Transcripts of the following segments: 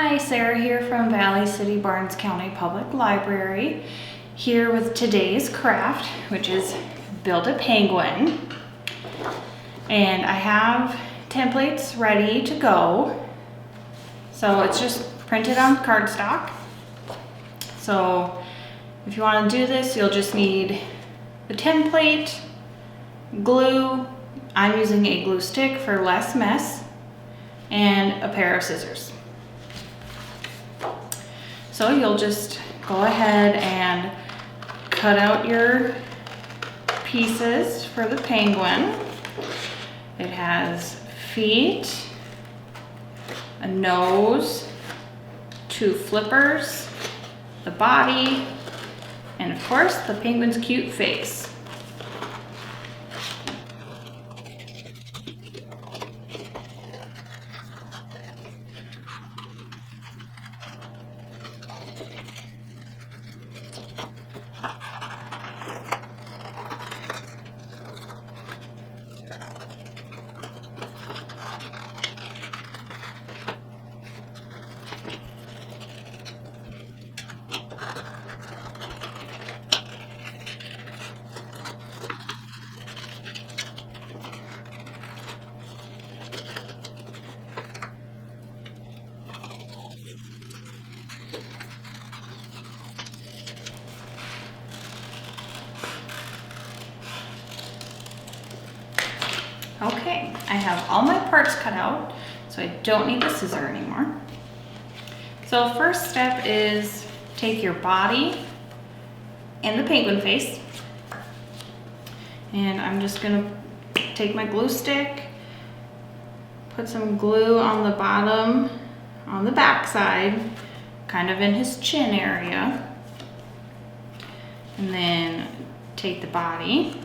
Hi, Sarah here from Valley City Barnes County Public Library, here with today's craft, which is build a penguin. And I have templates ready to go. So it's just printed on cardstock. So if you want to do this, you'll just need the template, glue. I'm using a glue stick for less mess, and a pair of scissors. So you'll just go ahead and cut out your pieces for the penguin. It has feet, a nose, two flippers, the body, and of course the penguin's cute face. Okay, I have all my parts cut out, so I don't need the scissor anymore. So first step is take your body and the penguin face, and I'm just gonna take my glue stick, put some glue on the bottom, on the back side, kind of in his chin area, and then take the body.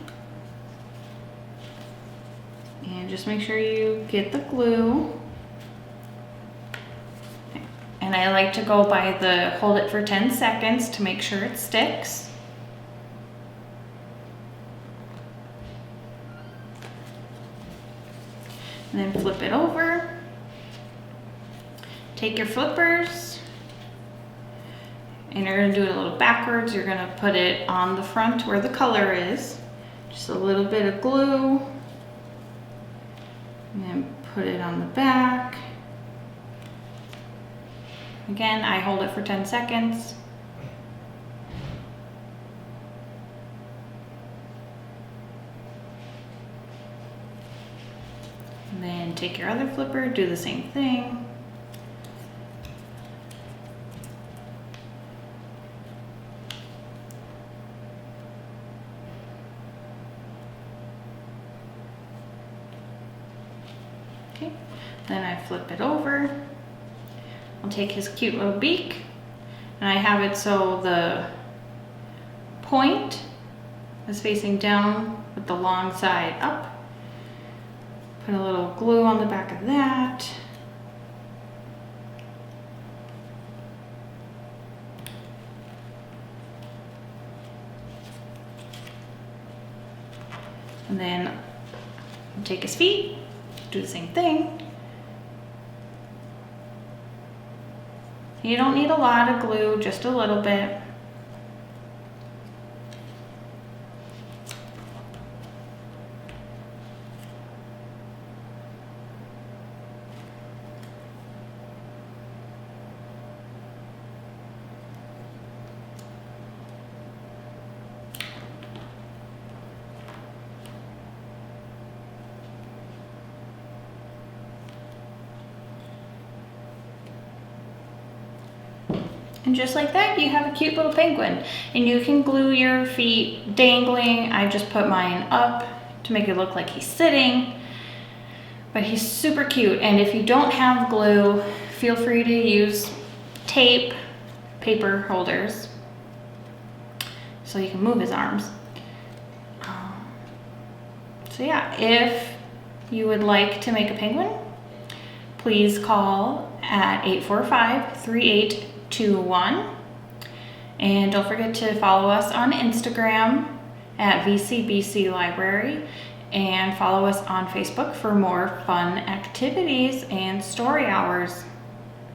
And just make sure you get the glue. And I like to go by the hold it for 10 seconds to make sure it sticks. And then flip it over. Take your flippers, and you're gonna do it a little backwards. You're gonna put it on the front where the color is. Just a little bit of glue. And then put it on the back. Again, I hold it for 10 seconds. And then take your other flipper, do the same thing. Okay, then I flip it over. I'll take his cute little beak, and I have it so the point is facing down with the long side up. Put a little glue on the back of that. And then I'll take his feet. Do the same thing. You don't need a lot of glue, just a little bit. And just like that, you have a cute little penguin. And you can glue your feet dangling. I just put mine up to make it look like he's sitting. But he's super cute. And if you don't have glue, feel free to use tape, paper holders, so you can move his arms. So yeah, if you would like to make a penguin, please call at 845-3821. And don't forget to follow us on Instagram at VCBC Library, and follow us on Facebook for more fun activities and story hours.